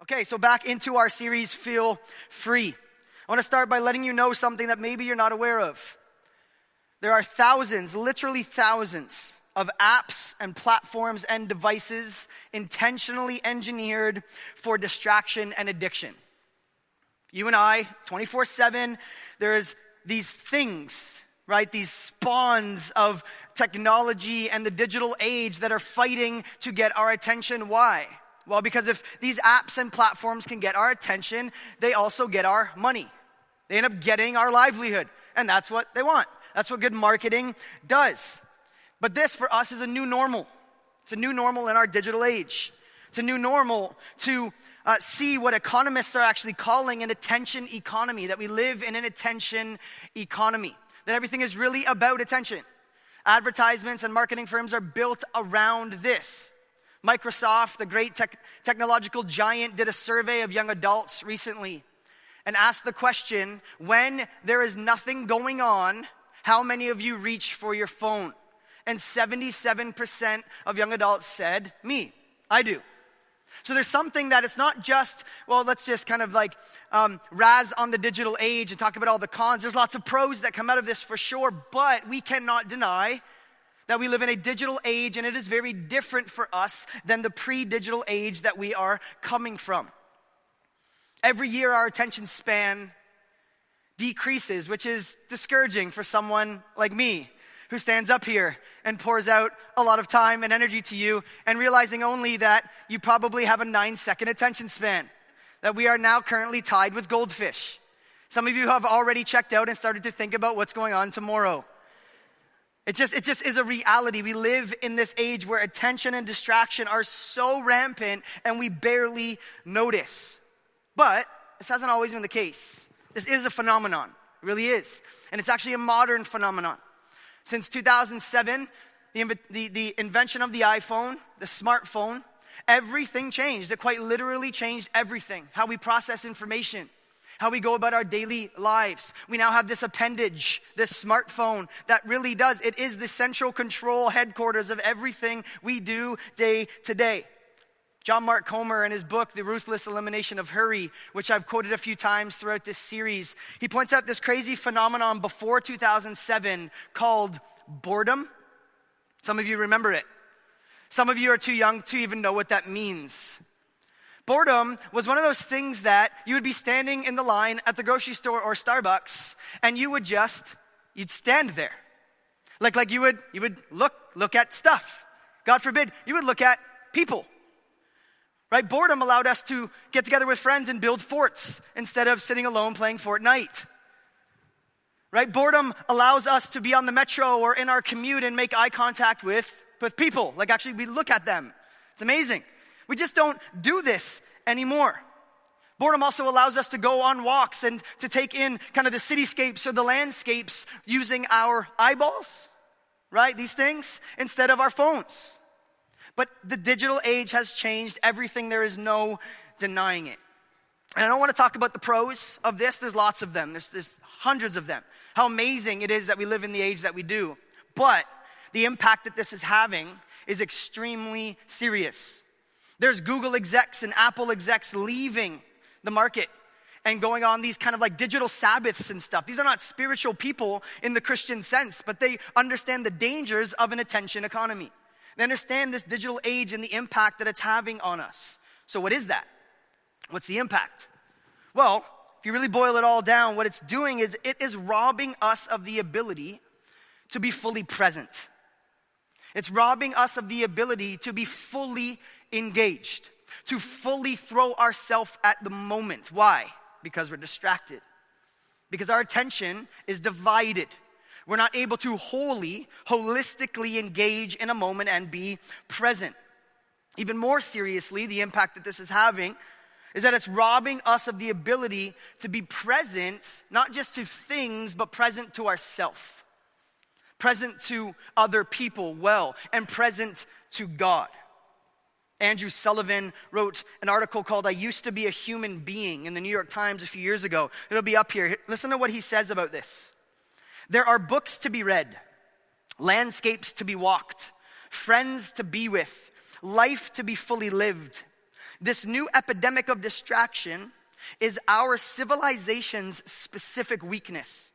Okay, so back into our series, Feel Free. I want to start by letting you know something that maybe you're not aware of. There are thousands, literally thousands, of apps and platforms and devices intentionally engineered for distraction and addiction. You and I, 24/7, there's these things, right? These spawns of technology and the digital age that are fighting to get our attention. Why? Well, because if these apps and platforms can get our attention, they also get our money. They end up getting our livelihood, and that's what they want. That's what good marketing does. But this, for us, is a new normal. It's a new normal in our digital age. It's a new normal to see what economists are actually calling an attention economy, that we live in an attention economy, that everything is really about attention. Advertisements and marketing firms are built around this. Microsoft, the great technological giant, did a survey of young adults recently and asked the question, when there is nothing going on, how many of you reach for your phone? And 77% of young adults said, me, I do. So there's something that it's not just, well, let's just kind of like razz on the digital age and talk about all the cons. There's lots of pros that come out of this for sure, but we cannot deny that we live in a digital age, and it is very different for us than the pre-digital age that we are coming from. Every year our attention span decreases, which is discouraging for someone like me, who stands up here and pours out a lot of time and energy to you, and realizing only that you probably have a 9-second attention span, that we are now currently tied with goldfish. Some of you have already checked out and started to think about what's going on tomorrow. It just is a reality. We live in this age where attention and distraction are so rampant and we barely notice. But this hasn't always been the case. This is a phenomenon. It really is. And it's actually a modern phenomenon. Since 2007, the invention of the iPhone, the smartphone, everything changed. It quite literally changed everything. How we process information, how we go about our daily lives. We now have this appendage, this smartphone that really does. It is the central control headquarters of everything we do day to day. John Mark Comer, in his book, The Ruthless Elimination of Hurry, which I've quoted a few times throughout this series, he points out this crazy phenomenon before 2007 called boredom. Some of you remember it. Some of you are too young to even know what that means. Boredom was one of those things that you would be standing in the line at the grocery store or Starbucks, and you'd stand there. Like you would look at stuff. God forbid, you would look at people. Right? Boredom allowed us to get together with friends and build forts instead of sitting alone playing Fortnite. Right? Boredom allows us to be on the metro or in our commute and make eye contact with people. Like actually we look at them. It's amazing. We just don't do this anymore. Boredom also allows us to go on walks and to take in kind of the cityscapes or the landscapes using our eyeballs, right? These things instead of our phones. But the digital age has changed everything. There is no denying it. And I don't want to talk about the pros of this. There's lots of them. There's hundreds of them. How amazing it is that we live in the age that we do. But the impact that this is having is extremely serious. There's Google execs and Apple execs leaving the market and going on these kind of like digital Sabbaths and stuff. These are not spiritual people in the Christian sense, but they understand the dangers of an attention economy. They understand this digital age and the impact that it's having on us. So what is that? What's the impact? Well, if you really boil it all down, what it's doing is it is robbing us of the ability to be fully present. It's robbing us of the ability to be fully engaged, to fully throw ourselves at the moment. Why? Because we're distracted. Because our attention is divided. We're not able to wholly, holistically engage in a moment and be present. Even more seriously, the impact that this is having is that it's robbing us of the ability to be present, not just to things, but present to ourselves. Present to other people and present to God. Andrew Sullivan wrote an article called I Used to Be a Human Being in the New York Times a few years ago. It'll be up here. Listen to what he says about this. There are books to be read, landscapes to be walked, friends to be with, life to be fully lived. This new epidemic of distraction is our civilization's specific weakness.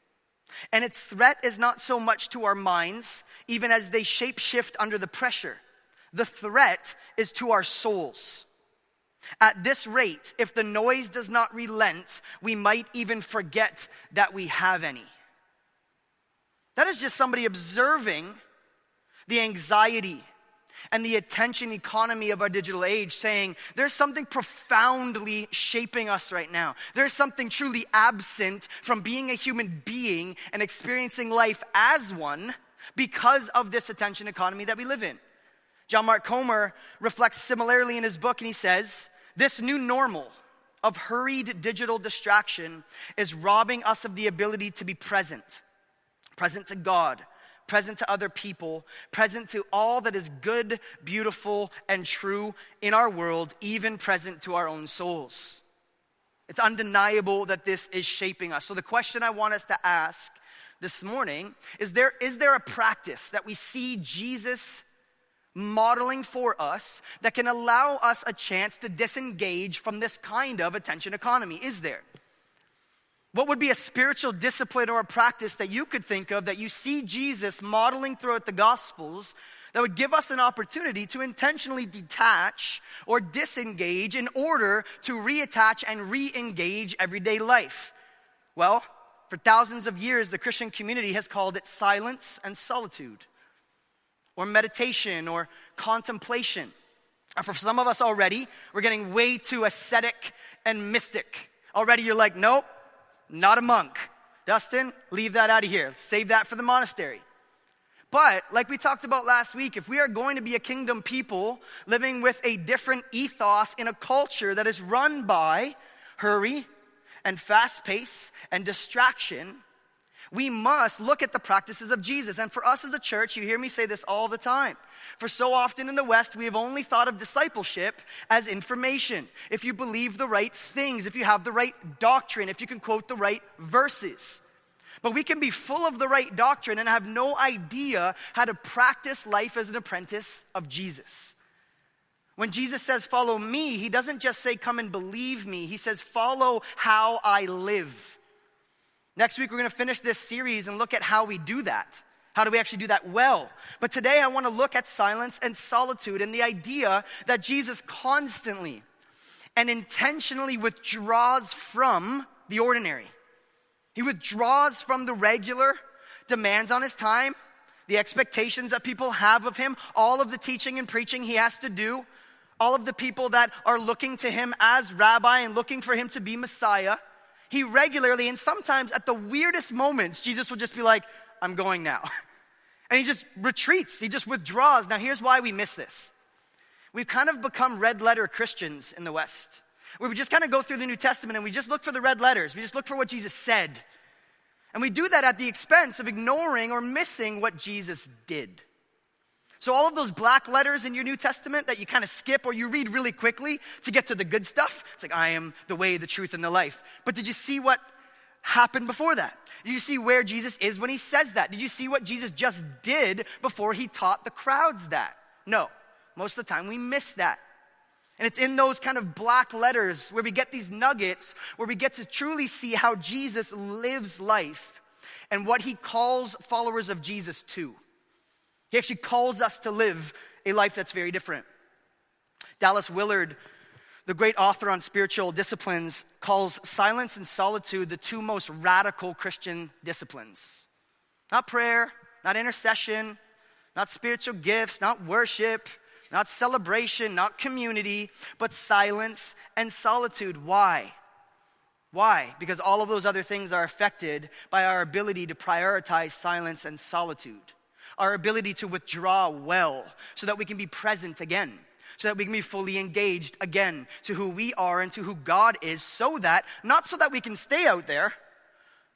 And its threat is not so much to our minds, even as they shape-shift under the pressure. The threat is to our souls. At this rate, if the noise does not relent, we might even forget that we have any. That is just somebody observing the anxiety and the attention economy of our digital age, saying there's something profoundly shaping us right now. There's something truly absent from being a human being and experiencing life as one because of this attention economy that we live in. John Mark Comer reflects similarly in his book, and he says, this new normal of hurried digital distraction is robbing us of the ability to be present to God, present to other people, present to all that is good, beautiful, and true in our world, even present to our own souls. It's undeniable that this is shaping us. So the question I want us to ask this morning is there a practice that we see Jesus modeling for us that can allow us a chance to disengage from this kind of attention economy? Is there? What would be a spiritual discipline or a practice that you could think of that you see Jesus modeling throughout the Gospels that would give us an opportunity to intentionally detach or disengage in order to reattach and re-engage everyday life? Well, for thousands of years, the Christian community has called it silence and solitude, or meditation, or contemplation. And for some of us already, we're getting way too ascetic and mystic. Already you're like, nope, not a monk. Dustin, leave that out of here. Save that for the monastery. But like we talked about last week, if we are going to be a kingdom people living with a different ethos in a culture that is run by hurry and fast pace and distraction, we must look at the practices of Jesus. And for us as a church, you hear me say this all the time. For so often in the West, we have only thought of discipleship as information. If you believe the right things, if you have the right doctrine, if you can quote the right verses. But we can be full of the right doctrine and have no idea how to practice life as an apprentice of Jesus. When Jesus says, follow me, he doesn't just say, come and believe me. He says, follow how I live. Next week, we're going to finish this series and look at how we do that. How do we actually do that well? But today, I want to look at silence and solitude and the idea that Jesus constantly and intentionally withdraws from the ordinary. He withdraws from the regular demands on his time, the expectations that people have of him, all of the teaching and preaching he has to do, all of the people that are looking to him as rabbi and looking for him to be Messiah. He regularly, and sometimes at the weirdest moments, Jesus will just be like, I'm going now. And he just retreats, he just withdraws. Now here's why we miss this. We've kind of become red letter Christians in the West, where we just kind of go through the New Testament and we just look for the red letters. We just look for what Jesus said. And we do that at the expense of ignoring or missing what Jesus did. So all of those black letters in your New Testament that you kind of skip or you read really quickly to get to the good stuff, it's like, I am the way, the truth, and the life. But did you see what happened before that? Did you see where Jesus is when he says that? Did you see what Jesus just did before he taught the crowds that? No. Most of the time we miss that. And it's in those kind of black letters where we get these nuggets, where we get to truly see how Jesus lives life and what he calls followers of Jesus to. He actually calls us to live a life that's very different. Dallas Willard, the great author on spiritual disciplines, calls silence and solitude the two most radical Christian disciplines. Not prayer, not intercession, not spiritual gifts, not worship, not celebration, not community, but silence and solitude. Why? Why? Because all of those other things are affected by our ability to prioritize silence and solitude. Our ability to withdraw well so that we can be present again, so that we can be fully engaged again to who we are and to who God is, not so that we can stay out there,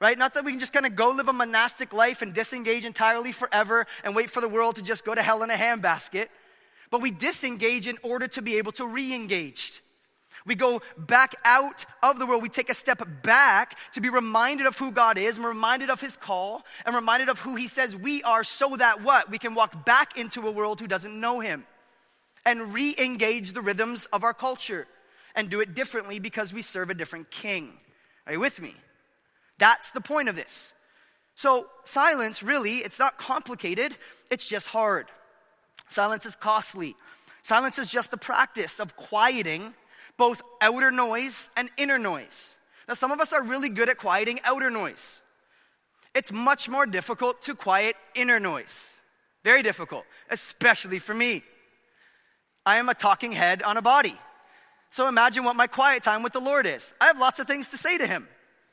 right? Not that we can just kind of go live a monastic life and disengage entirely forever and wait for the world to just go to hell in a handbasket, but we disengage in order to be able to re-engage. We go back out of the world. We take a step back to be reminded of who God is and reminded of his call and reminded of who he says we are so that what? We can walk back into a world who doesn't know him and re-engage the rhythms of our culture. and do it differently because we serve a different king. Are you with me? That's the point of this. So silence, really, it's not complicated, it's just hard. Silence is costly. Silence is just the practice of quieting both outer noise and inner noise. Now, some of us are really good at quieting outer noise. It's much more difficult to quiet inner noise. Very difficult, especially for me. I am a talking head on a body. So imagine what my quiet time with the Lord is. I have lots of things to say to him.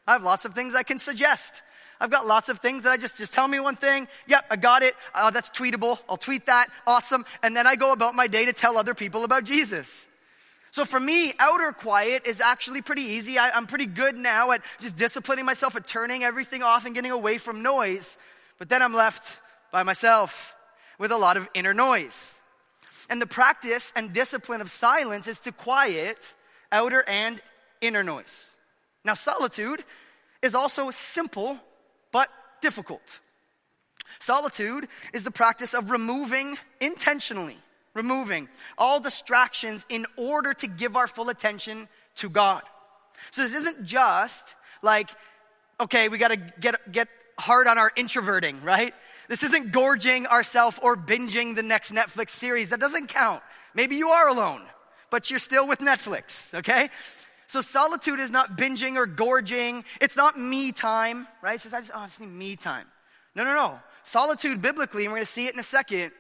I have lots of things I can suggest. I've got lots of things that I just tell me one thing. Yep, I got it. That's tweetable. I'll tweet that. Awesome. And then I go about my day to tell other people about Jesus. So for me, outer quiet is actually pretty easy. I'm pretty good now at just disciplining myself at turning everything off and getting away from noise. But then I'm left by myself with a lot of inner noise. And the practice and discipline of silence is to quiet outer and inner noise. Now, solitude is also simple but difficult. Solitude is the practice of intentionally removing all distractions in order to give our full attention to God. So this isn't just like, okay, we gotta get hard on our introverting, right? This isn't gorging ourselves or binging the next Netflix series. That doesn't count. Maybe you are alone, but you're still with Netflix, okay? So solitude is not binging or gorging. It's not me time, right? It says, I just need me time. No. Solitude biblically, and we're gonna see it in a second,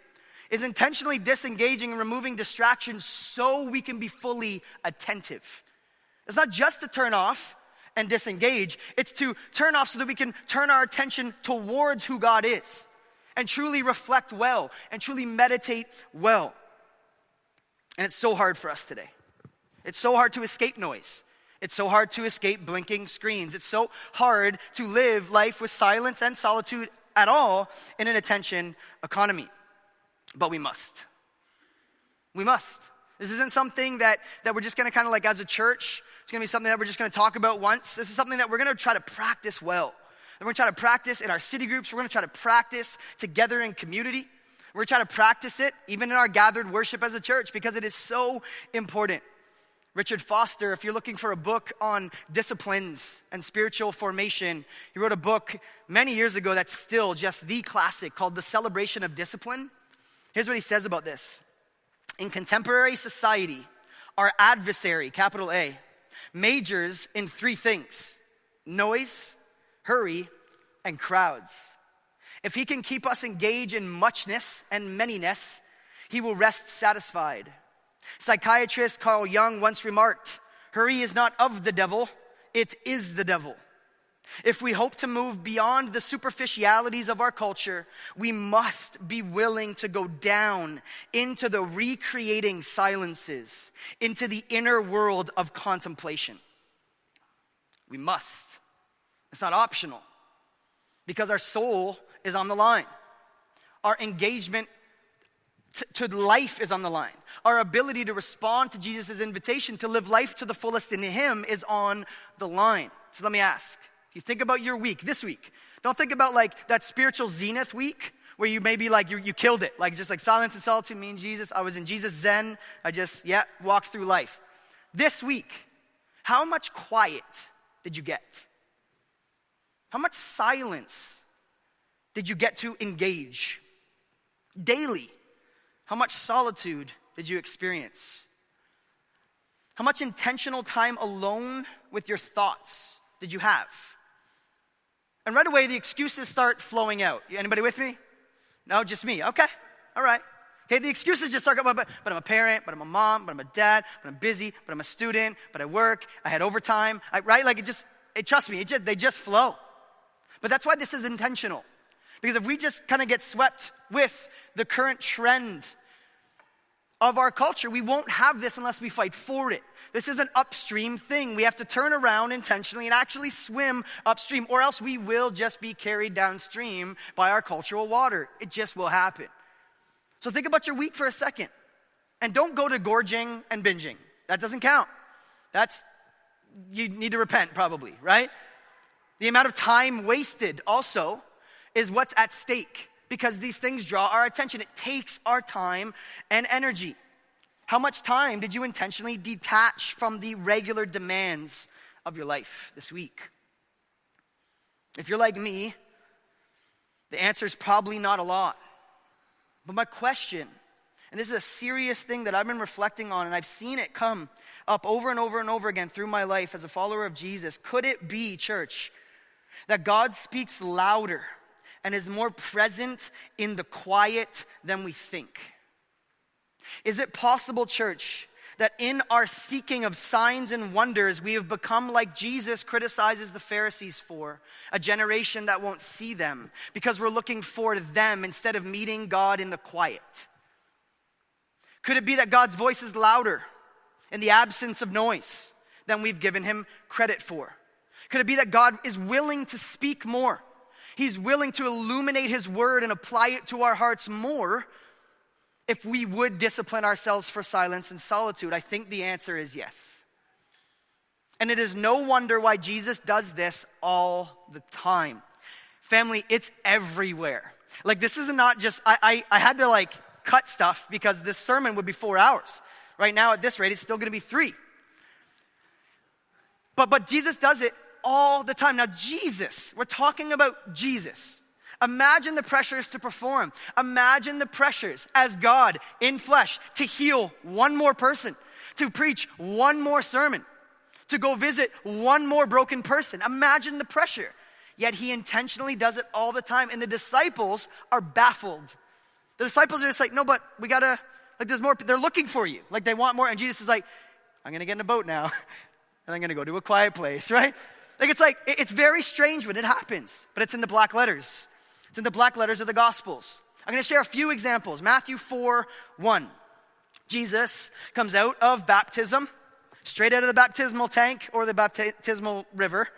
is intentionally disengaging and removing distractions so we can be fully attentive. It's not just to turn off and disengage. It's to turn off so that we can turn our attention towards who God is and truly reflect well and truly meditate well. And it's so hard for us today. It's so hard to escape noise. It's so hard to escape blinking screens. It's so hard to live life with silence and solitude at all in an attention economy. But we must. We must. This isn't something that we're just gonna kind of like as a church, it's gonna be something that we're just gonna talk about once. This is something that we're gonna try to practice well. And we're gonna try to practice in our city groups. We're gonna try to practice together in community. We're gonna try to practice it even in our gathered worship as a church because it is so important. Richard Foster, if you're looking for a book on disciplines and spiritual formation, he wrote a book many years ago that's still just the classic called The Celebration of Discipline. Here's what he says about this. In contemporary society, our adversary, capital A, majors in three things: noise, hurry, and crowds. If he can keep us engaged in muchness and manyness, he will rest satisfied. Psychiatrist Carl Jung once remarked, "Hurry is not of the devil, it is the devil." If we hope to move beyond the superficialities of our culture, we must be willing to go down into the recreating silences, into the inner world of contemplation. We must. It's not optional because our soul is on the line. Our engagement to life is on the line. Our ability to respond to Jesus' invitation to live life to the fullest in him is on the line. So let me ask, if you think about your week, this week, don't think about like that spiritual zenith week where you maybe like you killed it. Like just like silence and solitude, me and Jesus. I was in Jesus Zen. I just, walked through life. This week, how much quiet did you get? How much silence did you get to engage? Daily, how much solitude did you experience? How much intentional time alone with your thoughts did you have? And right away, the excuses start flowing out. Anybody with me? No, just me. Okay, all right. Okay, the excuses just start going, but I'm a parent, but I'm a mom, but I'm a dad, but I'm busy, but I'm a student, but I work, I had overtime, right? Like trust me, they just flow. But that's why this is intentional. Because if we just kind of get swept with the current trend of our culture, we won't have this unless we fight for it. This is an upstream thing. We have to turn around intentionally and actually swim upstream, or else we will just be carried downstream by our cultural water. It just will happen. So think about your week for a second. And don't go to gorging and binging. That doesn't count. You need to repent probably, right? The amount of time wasted also is what's at stake because these things draw our attention. It takes our time and energy. How much time did you intentionally detach from the regular demands of your life this week? If you're like me, the answer is probably not a lot. But my question, and this is a serious thing that I've been reflecting on, and I've seen it come up over and over and over again through my life as a follower of Jesus. Could it be, church, that God speaks louder and is more present in the quiet than we think? Is it possible, church, that in our seeking of signs and wonders, we have become like Jesus criticizes the Pharisees for, a generation that won't see them because we're looking for them instead of meeting God in the quiet? Could it be that God's voice is louder in the absence of noise than we've given him credit for? Could it be that God is willing to speak more? He's willing to illuminate his word and apply it to our hearts more if we would discipline ourselves for silence and solitude. I think the answer is yes. And it is no wonder why Jesus does this all the time. Family, it's everywhere. Like, this is not just, I had to cut stuff because this sermon would be 4 hours. Right now at this rate, it's still gonna be 3. But Jesus does it all the time. Now Jesus, we're talking about Jesus. Imagine the pressures to perform. Imagine the pressures as God in flesh to heal one more person, to preach one more sermon, to go visit one more broken person. Imagine the pressure. Yet he intentionally does it all the time. And the disciples are baffled. The disciples are just like, no, but we gotta, there's more, they're looking for you. They want more. And Jesus is like, I'm gonna get in a boat now and I'm gonna go to a quiet place, right? It's very strange when it happens, but it's in the black letters. It's in the black letters of the Gospels. I'm going to share a few examples. Matthew 4:1. Jesus comes out of baptism, straight out of the baptismal tank or the baptismal river,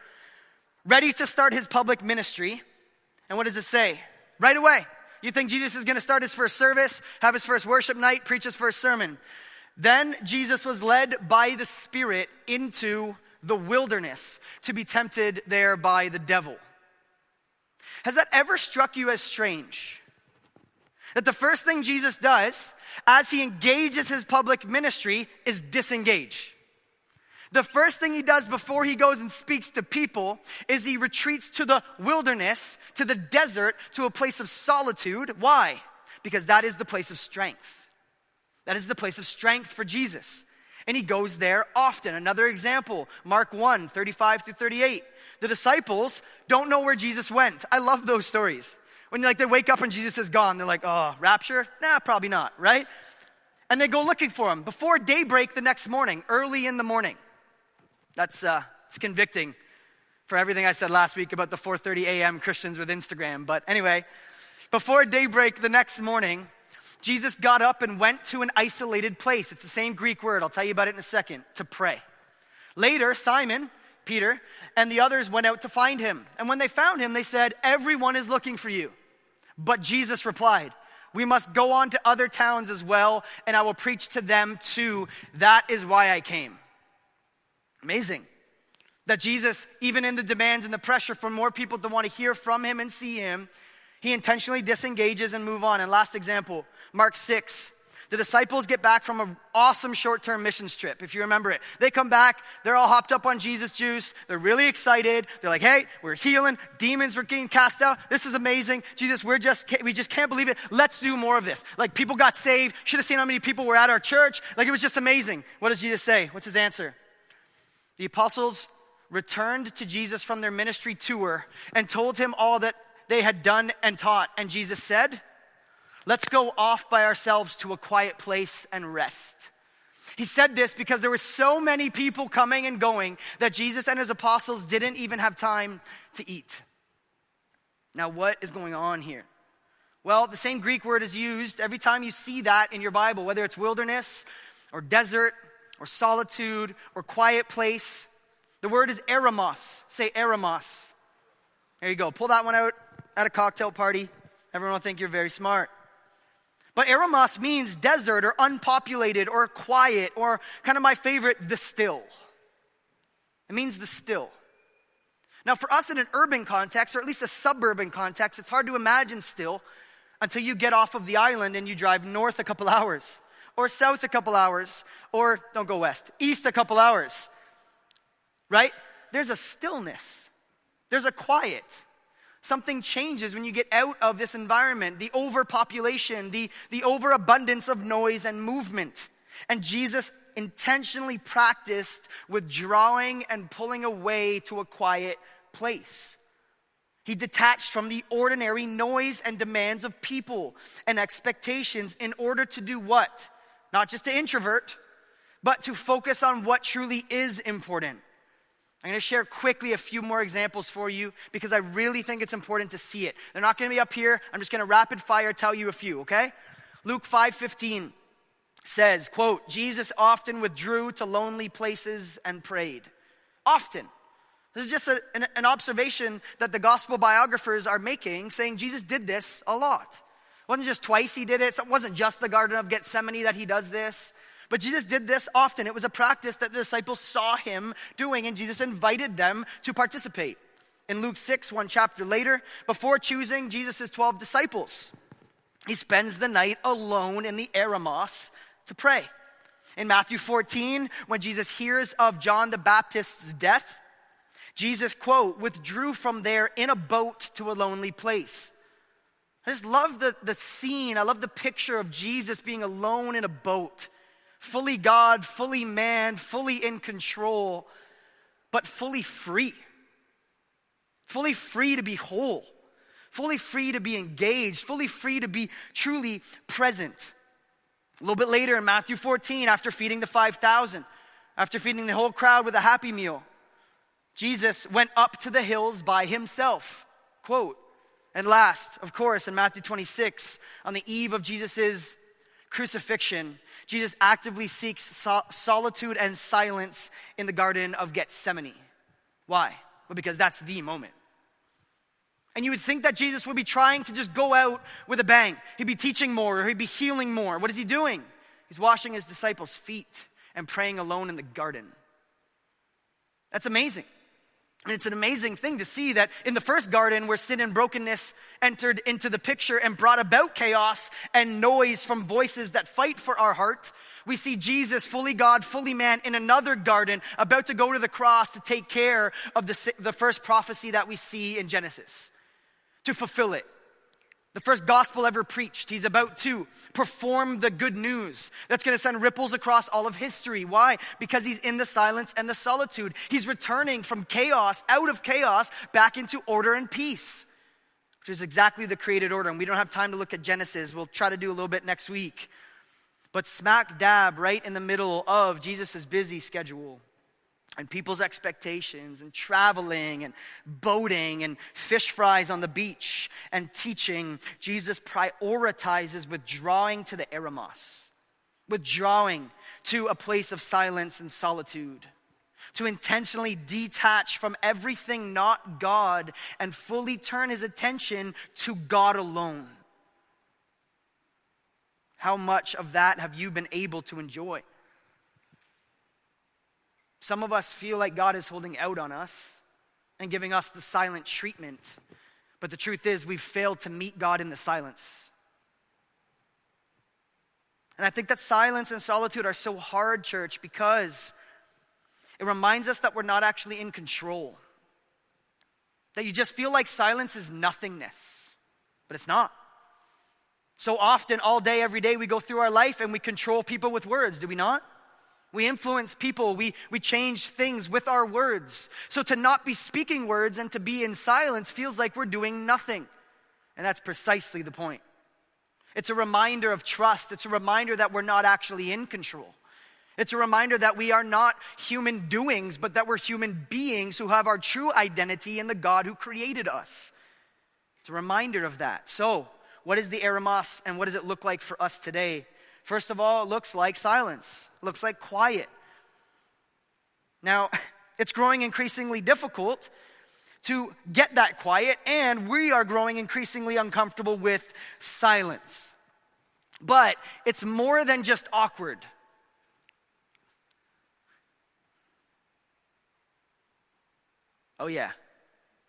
ready to start his public ministry. And what does it say? Right away. You think Jesus is going to start his first service, have his first worship night, preach his first sermon. Then Jesus was led by the Spirit into the wilderness to be tempted there by the devil. Has that ever struck you as strange? That the first thing Jesus does as he engages his public ministry is disengage. The first thing he does before he goes and speaks to people is he retreats to the wilderness, to the desert, to a place of solitude. Why? Because that is the place of strength. That is the place of strength for Jesus. And he goes there often. Another example, Mark 1:35-38. The disciples don't know where Jesus went. I love those stories. When they wake up and Jesus is gone, they're like, oh, rapture? Nah, probably not, right? And they go looking for him. Before daybreak the next morning, early in the morning. It's convicting for everything I said last week about the 4:30 a.m. Christians with Instagram. But anyway, before daybreak the next morning, Jesus got up and went to an isolated place. It's the same Greek word. I'll tell you about it in a second. To pray. Later, Simon, Peter, and the others went out to find him. And when they found him, they said, everyone is looking for you. But Jesus replied, we must go on to other towns as well, and I will preach to them too. That is why I came. Amazing. That Jesus, even in the demands and the pressure for more people to want to hear from him and see him, he intentionally disengages and move on. And last example, Mark 6. The disciples get back from an awesome short-term missions trip, if you remember it. They come back, they're all hopped up on Jesus juice, they're really excited. They're like, hey, we're healing, demons were getting cast out, this is amazing. Jesus, we just can't believe it. Let's do more of this. People got saved, should have seen how many people were at our church. It was just amazing. What does Jesus say? What's his answer? The apostles returned to Jesus from their ministry tour and told him all that they had done and taught. And Jesus said, let's go off by ourselves to a quiet place and rest. He said this because there were so many people coming and going that Jesus and his apostles didn't even have time to eat. Now, what is going on here? Well, the same Greek word is used every time you see that in your Bible, whether it's wilderness or desert or solitude or quiet place. The word is eremos. Say eremos. There you go. Pull that one out at a cocktail party. Everyone will think you're very smart. But eremos means desert or unpopulated or quiet or kind of my favorite, the still. It means the still. Now for us in an urban context, or at least a suburban context, it's hard to imagine still until you get off of the island and you drive north a couple hours. or south a couple hours, or don't go west, east a couple hours, right? There's a stillness. There's a quiet. Something changes when you get out of this environment, the overpopulation, the overabundance of noise and movement. And Jesus intentionally practiced withdrawing and pulling away to a quiet place. He detached from the ordinary noise and demands of people and expectations in order to do what? Not just to introvert, but to focus on what truly is important. I'm going to share quickly a few more examples for you because I really think it's important to see it. They're not going to be up here. I'm just going to rapid fire tell you a few, okay? Luke 5:15 says, quote, Jesus often withdrew to lonely places and prayed. Often. This is just an observation that the gospel biographers are making, saying Jesus did this a lot. It wasn't just twice he did it. It wasn't just the Garden of Gethsemane that he does this. But Jesus did this often. It was a practice that the disciples saw him doing, and Jesus invited them to participate. In Luke 6, one chapter later, before choosing Jesus' 12 disciples, he spends the night alone in the Eremos to pray. In Matthew 14, when Jesus hears of John the Baptist's death, Jesus, quote, withdrew from there in a boat to a lonely place. I just love the scene. I love the picture of Jesus being alone in a boat. Fully God, fully man, fully in control, but fully free. Fully free to be whole. Fully free to be engaged. Fully free to be truly present. A little bit later in Matthew 14, after feeding the 5,000, after feeding the whole crowd with a happy meal, Jesus went up to the hills by himself, quote. And last, of course, in Matthew 26, on the eve of Jesus' crucifixion, Jesus actively seeks solitude and silence in the Garden of Gethsemane. Why? Well, because that's the moment. And you would think that Jesus would be trying to just go out with a bang. He'd be teaching more, or he'd be healing more. What is he doing? He's washing his disciples' feet and praying alone in the garden. That's amazing. And it's an amazing thing to see that in the first garden where sin and brokenness entered into the picture and brought about chaos and noise from voices that fight for our heart, we see Jesus, fully God, fully man, in another garden about to go to the cross to take care of the first prophecy that we see in Genesis, to fulfill it. The first gospel ever preached. He's about to perform the good news that's going to send ripples across all of history. Why? Because he's in the silence and the solitude. He's returning from chaos, out of chaos, back into order and peace, which is exactly the created order. And we don't have time to look at Genesis. We'll try to do a little bit next week. But smack dab right in the middle of Jesus' busy schedule and people's expectations and traveling and boating and fish fries on the beach and teaching, Jesus prioritizes withdrawing to the Eremos, withdrawing to a place of silence and solitude, to intentionally detach from everything not God and fully turn his attention to God alone. How much of that have you been able to enjoy? Some of us feel like God is holding out on us and giving us the silent treatment. But the truth is, we've failed to meet God in the silence. And I think that silence and solitude are so hard, church, because it reminds us that we're not actually in control. That you just feel like silence is nothingness, but it's not. So often, all day, every day, we go through our life and we control people with words, do we not? We influence people, we change things with our words. So to not be speaking words and to be in silence feels like we're doing nothing. And that's precisely the point. It's a reminder of trust. It's a reminder that we're not actually in control. It's a reminder that we are not human doings, but that we're human beings who have our true identity in the God who created us. It's a reminder of that. So, what is the Eremos and what does it look like for us today? First of all, it looks like silence. It looks like quiet. Now, it's growing increasingly difficult to get that quiet, and we are growing increasingly uncomfortable with silence. But it's more than just awkward. Oh yeah.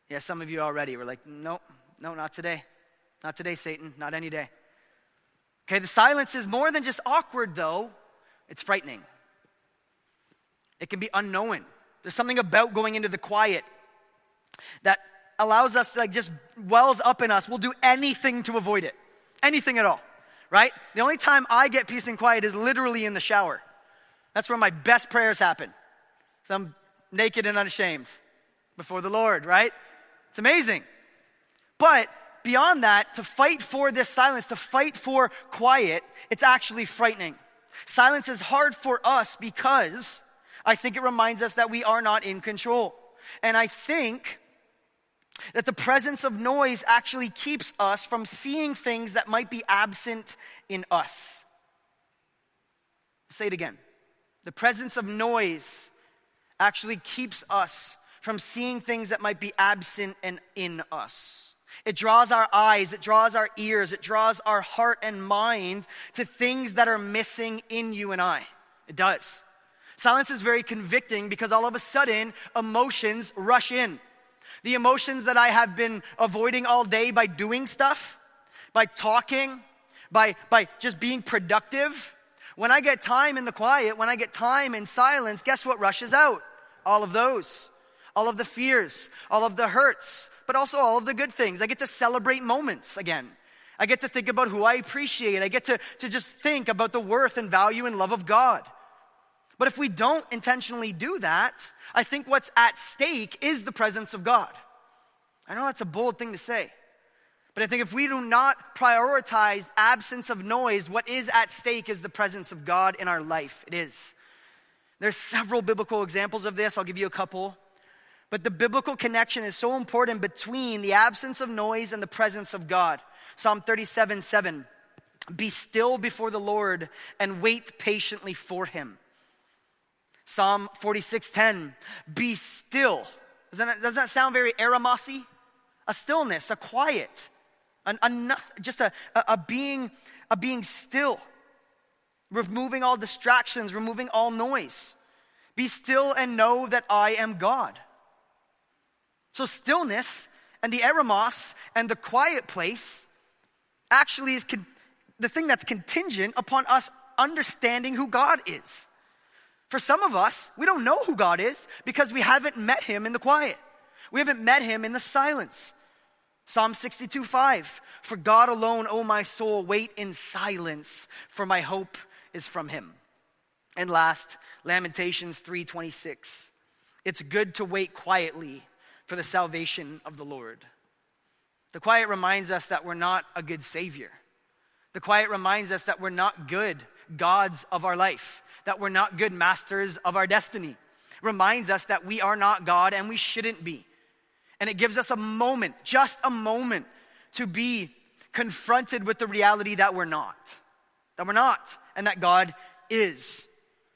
Yeah, some of you already were like, nope, no, not today. Not today, Satan, not any day. Okay, the silence is more than just awkward though, it's frightening. It can be unknown. There's something about going into the quiet that allows us to just wells up in us. We'll do anything to avoid it. Anything at all, right? The only time I get peace and quiet is literally in the shower. That's where my best prayers happen. So I'm naked and unashamed before the Lord, right? It's amazing. But beyond that, to fight for this silence, to fight for quiet, it's actually frightening. Silence is hard for us because I think it reminds us that we are not in control. And I think that the presence of noise actually keeps us from seeing things that might be absent in us. I'll say it again. The presence of noise actually keeps us from seeing things that might be absent and in us. It draws our eyes, it draws our ears, it draws our heart and mind to things that are missing in you and I. It does. Silence is very convicting because all of a sudden, emotions rush in. The emotions that I have been avoiding all day by doing stuff, by talking, by just being productive. When I get time in the quiet, when I get time in silence, guess what rushes out? All of those. All of the fears, all of the hurts, but also all of the good things. I get to celebrate moments again. I get to think about who I appreciate. I get to just think about the worth and value and love of God. But if we don't intentionally do that, I think what's at stake is the presence of God. I know that's a bold thing to say, but I think if we do not prioritize absence of noise, what is at stake is the presence of God in our life. It is. There's several biblical examples of this. I'll give you a couple. But the biblical connection is so important between the absence of noise and the presence of God. Psalm 37:7. Be still before the Lord and wait patiently for him. Psalm 46:10, be still. Doesn't that sound very eremosy? A stillness, a quiet, just a being still. Removing all distractions, removing all noise. Be still and know that I am God. So stillness and the eremos and the quiet place actually is the thing that's contingent upon us understanding who God is. For some of us, we don't know who God is because we haven't met him in the quiet. We haven't met him in the silence. Psalm 62:5, for God alone, O my soul, wait in silence, for my hope is from him. And last, Lamentations 3:26, it's good to wait quietly for the salvation of the Lord. The quiet reminds us that we're not a good savior. The quiet reminds us that we're not good gods of our life, that we're not good masters of our destiny. Reminds us that we are not God and we shouldn't be. And it gives us a moment, just a moment, to be confronted with the reality that we're not. That we're not, and that God is.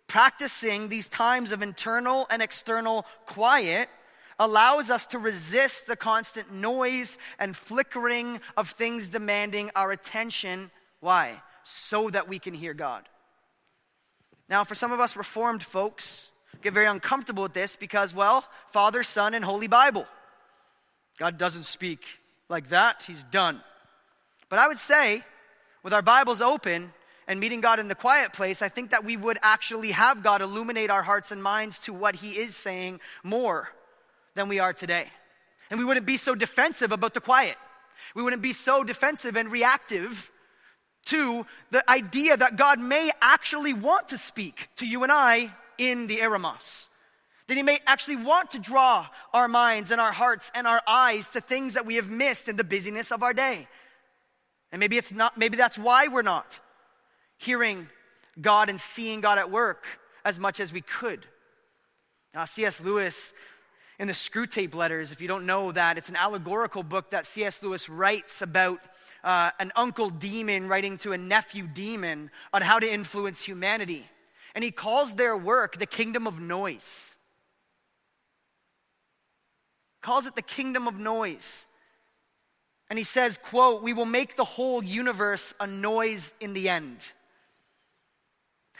Practicing these times of internal and external quiet allows us to resist the constant noise and flickering of things demanding our attention. Why? So that we can hear God. Now, for some of us Reformed folks, get very uncomfortable with this because, well, Father, Son, and Holy Bible. God doesn't speak like that. He's done. But I would say, with our Bibles open and meeting God in the quiet place, I think that we would actually have God illuminate our hearts and minds to what he is saying more than we are today. And we wouldn't be so defensive about the quiet. We wouldn't be so defensive and reactive to the idea that God may actually want to speak to you and I in the eremos. That he may actually want to draw our minds and our hearts and our eyes to things that we have missed in the busyness of our day. And maybe that's why we're not hearing God and seeing God at work as much as we could. Now, C.S. Lewis, in the Screwtape Letters, if you don't know that, it's an allegorical book that C.S. Lewis writes about an uncle demon writing to a nephew demon on how to influence humanity. And he calls their work the kingdom of noise. Calls it the kingdom of noise. And he says, quote, we will make the whole universe a noise in the end.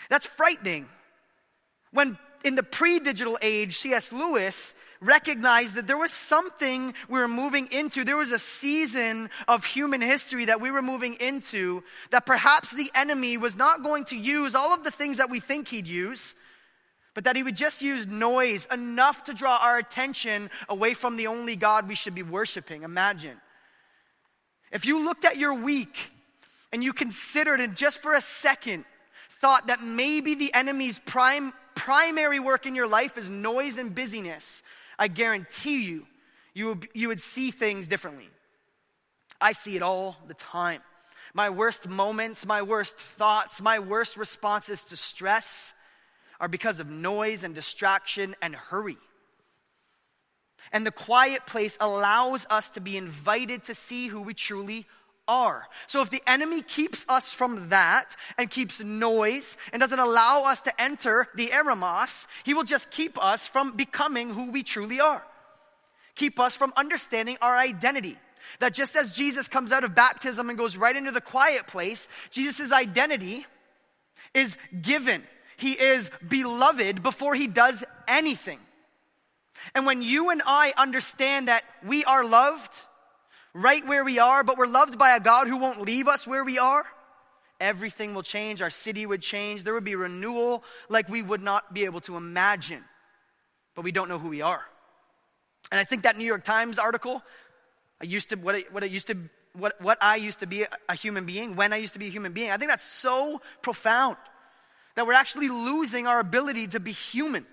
That's frightening. When in the pre-digital age, C.S. Lewis recognized that there was something we were moving into. There was a season of human history that we were moving into that perhaps the enemy was not going to use all of the things that we think he'd use, but that he would just use noise enough to draw our attention away from the only God we should be worshiping. Imagine. If you looked at your week and you considered and just for a second thought that maybe the enemy's primary work in your life is noise and busyness, I guarantee you would see things differently. I see it all the time. My worst moments, my worst thoughts, my worst responses to stress are because of noise and distraction and hurry. And the quiet place allows us to be invited to see who we truly are. So if the enemy keeps us from that and keeps noise and doesn't allow us to enter the eremos, he will just keep us from becoming who we truly are. Keep us from understanding our identity. That just as Jesus comes out of baptism and goes right into the quiet place, Jesus' identity is given. He is beloved before he does anything. And when you and I understand that we are loved right where we are, but we're loved by a God who won't leave us where we are, everything will change. Our city would change. There would be renewal like we would not be able to imagine. But we don't know who we are. And I think that New York Times article, I used to be a human being, when I used to be a human being, I think that's so profound that we're actually losing our ability to be human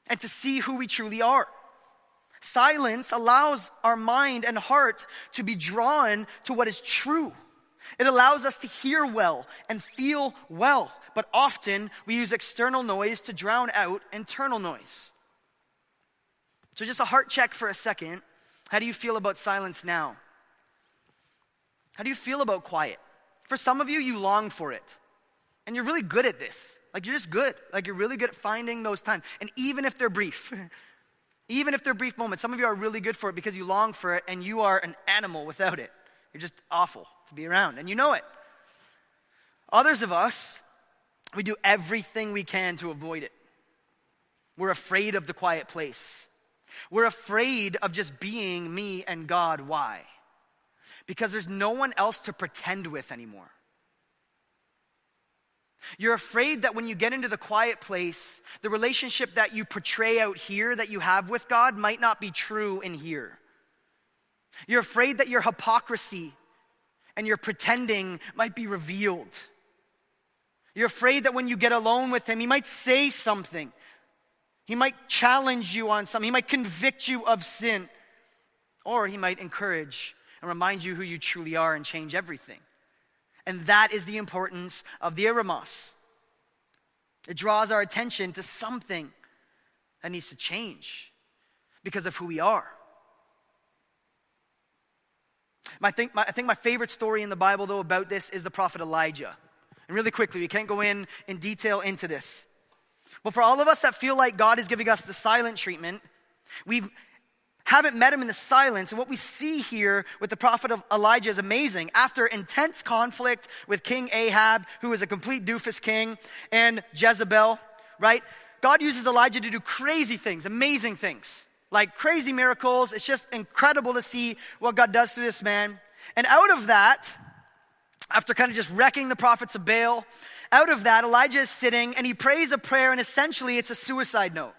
and to see who we truly are. Silence allows our mind and heart to be drawn to what is true. It allows us to hear well and feel well, but often we use external noise to drown out internal noise. So just a heart check for a second. How do you feel about silence now? How do you feel about quiet? For some of you, you long for it. And you're really good at this. Like you're just good. Like you're really good at finding those times. And even if they're brief, even if they're brief moments, some of you are really good for it because you long for it and you are an animal without it. You're just awful to be around and you know it. Others of us, we do everything we can to avoid it. We're afraid of the quiet place. We're afraid of just being me and God. Why? Because there's no one else to pretend with anymore. You're afraid that when you get into the quiet place, the relationship that you portray out here that you have with God might not be true in here. You're afraid that your hypocrisy and your pretending might be revealed. You're afraid that when you get alone with him, he might say something. He might challenge you on something. He might convict you of sin. Or he might encourage and remind you who you truly are and change everything. And that is the importance of the eremos. It draws our attention to something that needs to change because of who we are. I think my favorite story in the Bible, though, about this is the prophet Elijah. And really quickly, we can't go in detail into this. But for all of us that feel like God is giving us the silent treatment, we haven't met him in the silence. And what we see here with the prophet of Elijah is amazing. After intense conflict with King Ahab, who is a complete doofus king, and Jezebel, right? God uses Elijah to do crazy things, amazing things, like crazy miracles. It's just incredible to see what God does to this man. And out of that, after kind of just wrecking the prophets of Baal, out of that, Elijah is sitting and he prays a prayer, and essentially it's a suicide note.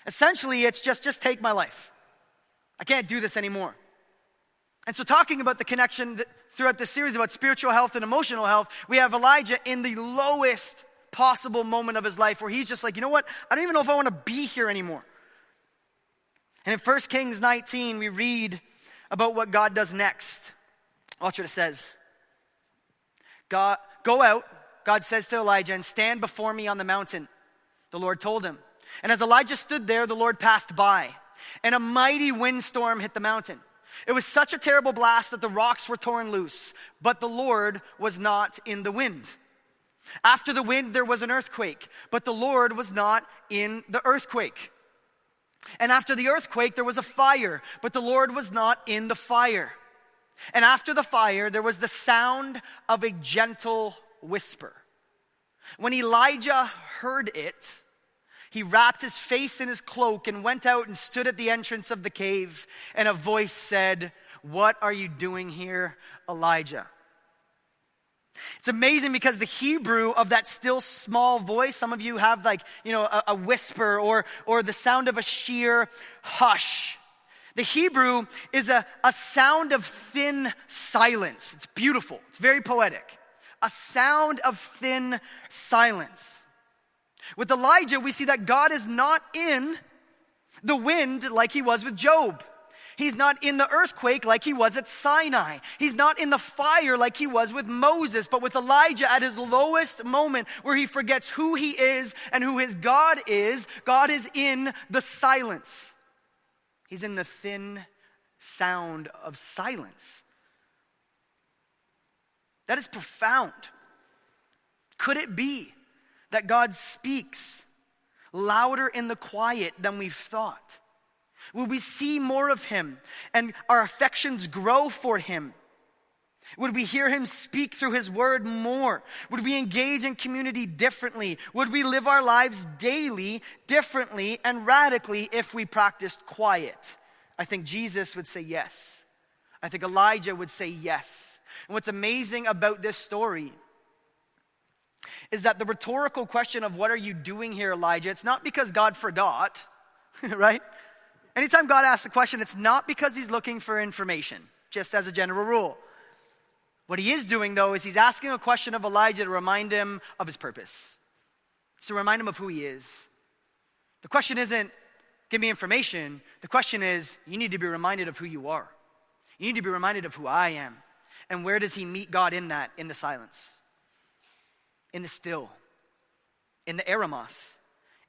Essentially, it's just take my life. I can't do this anymore. And so talking about the connection throughout this series about spiritual health and emotional health, we have Elijah in the lowest possible moment of his life where he's just like, you know what? I don't even know if I want to be here anymore. And in 1 Kings 19, we read about what God does next. Watch what it says. Go out, God says to Elijah, and stand before me on the mountain. The Lord told him. And as Elijah stood there, the Lord passed by, and a mighty windstorm hit the mountain. It was such a terrible blast that the rocks were torn loose, but the Lord was not in the wind. After the wind, there was an earthquake, but the Lord was not in the earthquake. And after the earthquake, there was a fire, but the Lord was not in the fire. And after the fire, there was the sound of a gentle whisper. When Elijah heard it, he wrapped his face in his cloak and went out and stood at the entrance of the cave. And a voice said, "What are you doing here, Elijah?" It's amazing because the Hebrew of that still small voice, some of you have a whisper or the sound of a sheer hush. The Hebrew is a sound of thin silence. It's beautiful. It's very poetic. A sound of thin silence. With Elijah, we see that God is not in the wind like he was with Job. He's not in the earthquake like he was at Sinai. He's not in the fire like he was with Moses. But with Elijah at his lowest moment where he forgets who he is and who his God is in the silence. He's in the thin sound of silence. That is profound. Could it be that God speaks louder in the quiet than we've thought? Will we see more of him and our affections grow for him? Would we hear him speak through his word more? Would we engage in community differently? Would we live our lives daily differently and radically if we practiced quiet? I think Jesus would say yes. I think Elijah would say yes. And what's amazing about this story is that the rhetorical question of what are you doing here, Elijah, it's not because God forgot, right? Anytime God asks a question, it's not because he's looking for information, just as a general rule. What he is doing, though, is he's asking a question of Elijah to remind him of his purpose. It's to remind him of who he is. The question isn't, give me information. The question is, you need to be reminded of who you are. You need to be reminded of who I am. And where does he meet God in that? In the silence. In the still. In the eremos.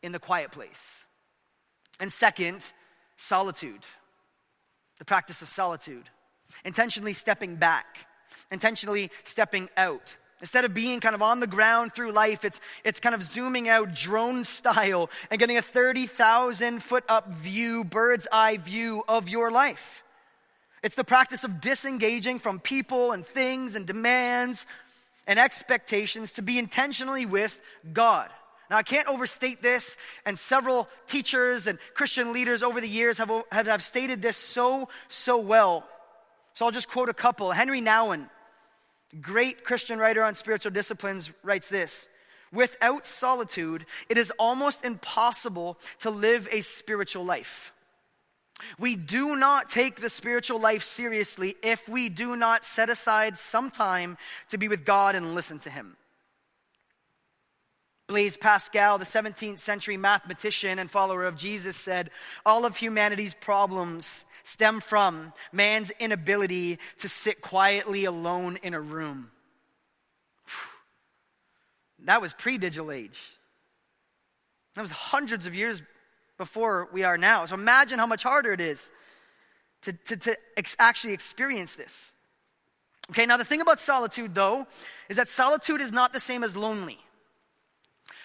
In the quiet place. And second, solitude. The practice of solitude. Intentionally stepping back. Intentionally stepping out. Instead of being kind of on the ground through life, it's kind of zooming out drone style and getting a 30,000 foot up view, bird's eye view of your life. It's the practice of disengaging from people and things and demands and expectations to be intentionally with God. Now, I can't overstate this, and several teachers and Christian leaders over the years have stated this so well. So I'll just quote a couple. Henry Nouwen, great Christian writer on spiritual disciplines, writes this: "Without solitude, it is almost impossible to live a spiritual life. We do not take the spiritual life seriously if we do not set aside some time to be with God and listen to him." Blaise Pascal, the 17th century mathematician and follower of Jesus, said, "All of humanity's problems stem from man's inability to sit quietly alone in a room." That was pre-digital age. That was hundreds of years before we are now. So imagine how much harder it is to actually experience this. Okay, now the thing about solitude, though, is that solitude is not the same as lonely.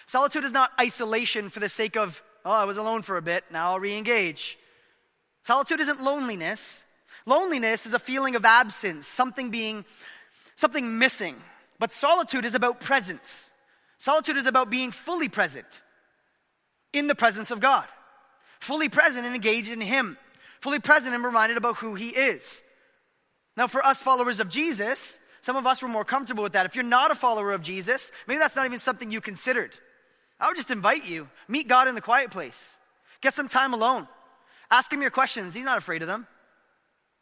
Solitude is not isolation for the sake of, oh, I was alone for a bit, now I'll re-engage. Solitude isn't loneliness. Loneliness is a feeling of absence, something missing. But solitude is about presence. Solitude is about being fully present in the presence of God. Fully present and engaged in him. Fully present and reminded about who he is. Now, for us followers of Jesus, some of us were more comfortable with that. If you're not a follower of Jesus, maybe that's not even something you considered. I would just invite you, meet God in the quiet place. Get some time alone. Ask him your questions. He's not afraid of them.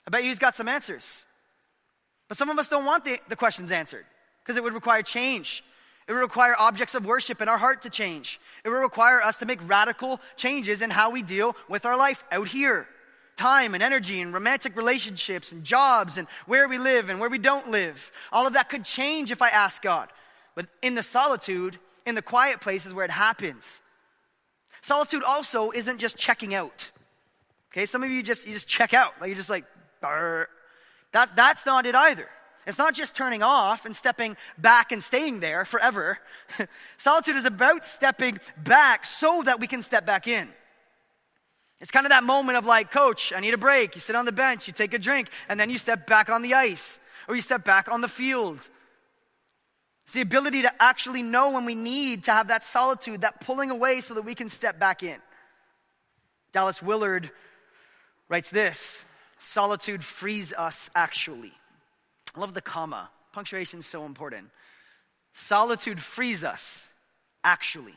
I bet you he's got some answers. But some of us don't want the questions answered because it would require change. It would require objects of worship in our heart to change. It would require us to make radical changes in how we deal with our life out here. Time and energy and romantic relationships and jobs and where we live and where we don't live. All of that could change if I ask God. But in the solitude, in the quiet place is where it happens. Solitude also isn't just checking out. Okay, some of you just check out. Like you're just like, that's not it either. It's not just turning off and stepping back and staying there forever. Solitude is about stepping back so that we can step back in. It's kind of that moment of like, coach, I need a break. You sit on the bench, you take a drink, and then you step back on the ice, or you step back on the field. It's the ability to actually know when we need to have that solitude, that pulling away so that we can step back in. Dallas Willard writes this: solitude frees us actually. I love the comma. Punctuation is so important. Solitude frees us actually.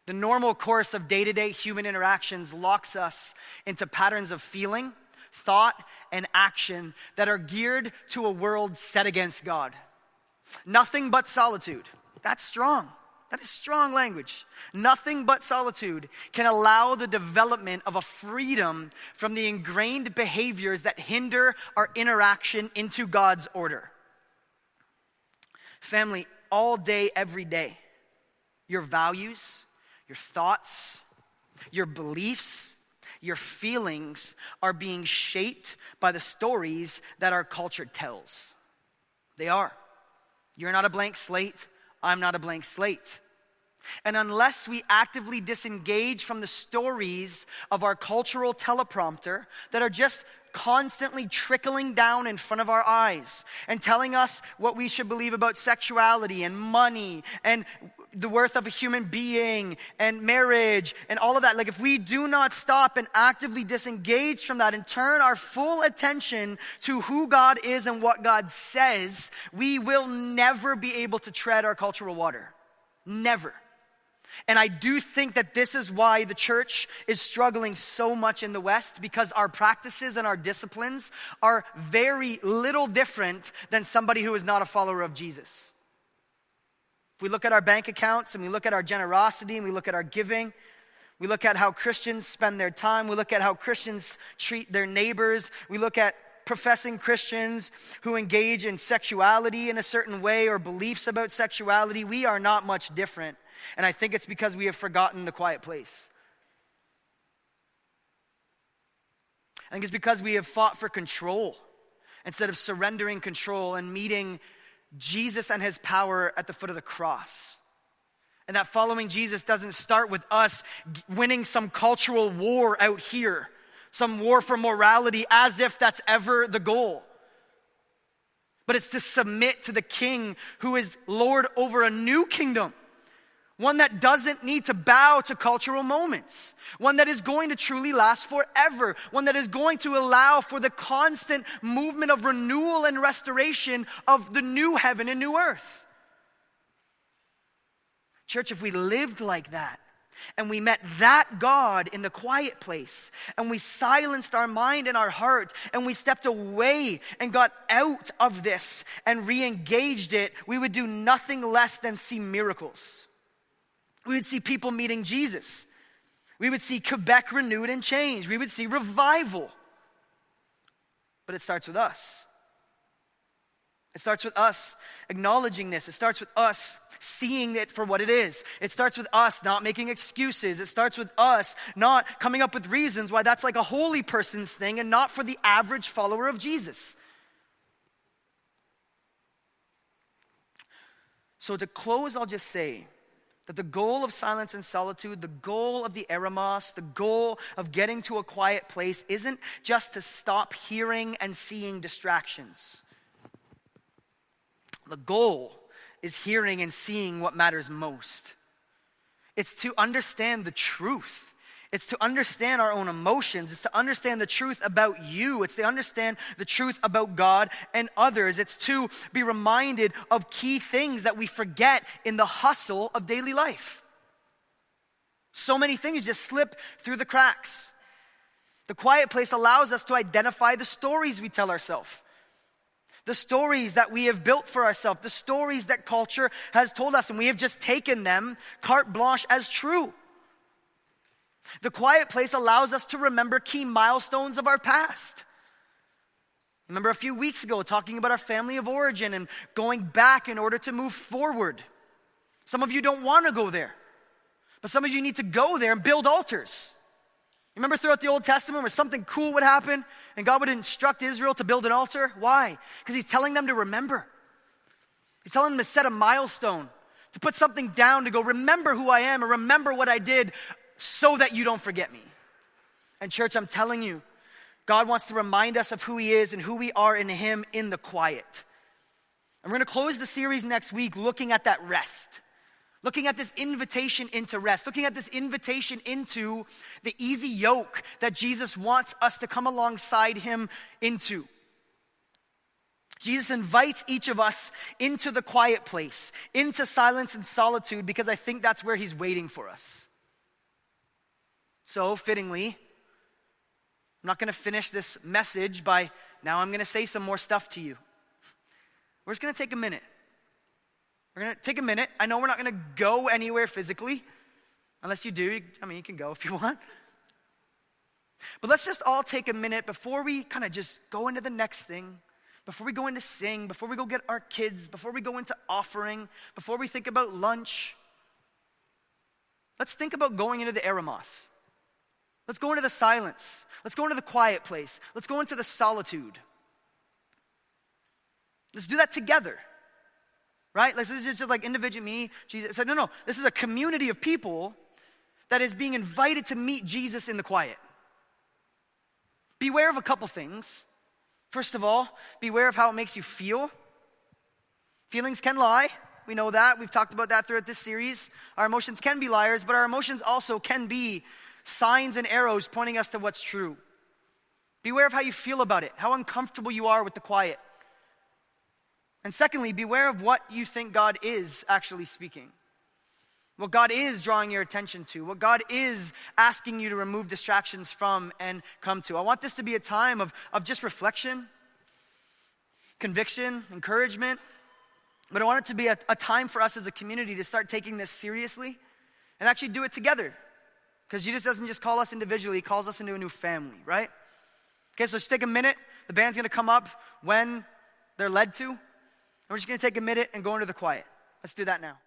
The normal course of day-to-day human interactions locks us into patterns of feeling, thought, and action that are geared to a world set against God. Nothing but solitude. That's strong. That is strong language. Nothing but solitude can allow the development of a freedom from the ingrained behaviors that hinder our interaction into God's order. Family, all day, every day, your values, your thoughts, your beliefs, your feelings are being shaped by the stories that our culture tells. They are. You're not a blank slate. I'm not a blank slate. And unless we actively disengage from the stories of our cultural teleprompter that are just constantly trickling down in front of our eyes and telling us what we should believe about sexuality and money and the worth of a human being and marriage and all of that. Like, if we do not stop and actively disengage from that and turn our full attention to who God is and what God says, we will never be able to tread our cultural water. Never. And I do think that this is why the church is struggling so much in the West, because our practices and our disciplines are very little different than somebody who is not a follower of Jesus. If we look at our bank accounts and we look at our generosity and we look at our giving, we look at how Christians spend their time, we look at how Christians treat their neighbors, we look at professing Christians who engage in sexuality in a certain way or beliefs about sexuality, we are not much different. And I think it's because we have forgotten the quiet place. I think it's because we have fought for control instead of surrendering control and meeting Jesus and his power at the foot of the cross. And that following Jesus doesn't start with us winning some cultural war out here, some war for morality, as if that's ever the goal. But it's to submit to the King who is Lord over a new kingdom. One that doesn't need to bow to cultural moments. One that is going to truly last forever. One that is going to allow for the constant movement of renewal and restoration of the new heaven and new earth. Church, if we lived like that, and we met that God in the quiet place, and we silenced our mind and our heart, and we stepped away and got out of this and re-engaged it, we would do nothing less than see miracles. We would see people meeting Jesus. We would see Quebec renewed and changed. We would see revival. But it starts with us. It starts with us acknowledging this. It starts with us seeing it for what it is. It starts with us not making excuses. It starts with us not coming up with reasons why that's like a holy person's thing and not for the average follower of Jesus. So to close, I'll just say that the goal of silence and solitude, the goal of the eremos, the goal of getting to a quiet place isn't just to stop hearing and seeing distractions. The goal is hearing and seeing what matters most. It's to understand the truth. It's to understand our own emotions. It's to understand the truth about you. It's to understand the truth about God and others. It's to be reminded of key things that we forget in the hustle of daily life. So many things just slip through the cracks. The quiet place allows us to identify the stories we tell ourselves. The stories that we have built for ourselves. The stories that culture has told us, and we have just taken them carte blanche as true. The quiet place allows us to remember key milestones of our past. Remember a few weeks ago talking about our family of origin and going back in order to move forward. Some of you don't want to go there, but some of you need to go there and build altars. Remember throughout the Old Testament where something cool would happen and God would instruct Israel to build an altar? Why? Because he's telling them to remember. He's telling them to set a milestone, to put something down, to go remember who I am and remember what I did so that you don't forget me. And church, I'm telling you, God wants to remind us of who he is and who we are in him in the quiet. And we're going to close the series next week looking at that rest. Looking at this invitation into rest. Looking at this invitation into the easy yoke that Jesus wants us to come alongside him into. Jesus invites each of us into the quiet place, into silence and solitude, because I think that's where he's waiting for us. So, fittingly, I'm not going to finish this message by, now I'm going to say some more stuff to you. We're just going to take a minute. We're going to take a minute. I know we're not going to go anywhere physically, unless you do. You can go if you want. But let's just all take a minute before we kind of just go into the next thing, before we go into sing, before we go get our kids, before we go into offering, before we think about lunch. Let's think about going into the eremos. Let's go into the silence. Let's go into the quiet place. Let's go into the solitude. Let's do that together. Right? Like, this is just like individual me, Jesus. So no. This is a community of people that is being invited to meet Jesus in the quiet. Beware of a couple things. First of all, beware of how it makes you feel. Feelings can lie. We know that. We've talked about that throughout this series. Our emotions can be liars, but our emotions also can be signs and arrows pointing us to what's true. Beware of how you feel about it, how uncomfortable you are with the quiet. And secondly, beware of what you think God is actually speaking. What God is drawing your attention to. What God is asking you to remove distractions from and come to. I want this to be a time of just reflection, conviction, encouragement. But I want it to be a time for us as a community to start taking this seriously and actually do it together. Because Jesus doesn't just call us individually, he calls us into a new family, right? Okay, so let's take a minute. The band's going to come up when they're led to. And we're just going to take a minute and go into the quiet. Let's do that now.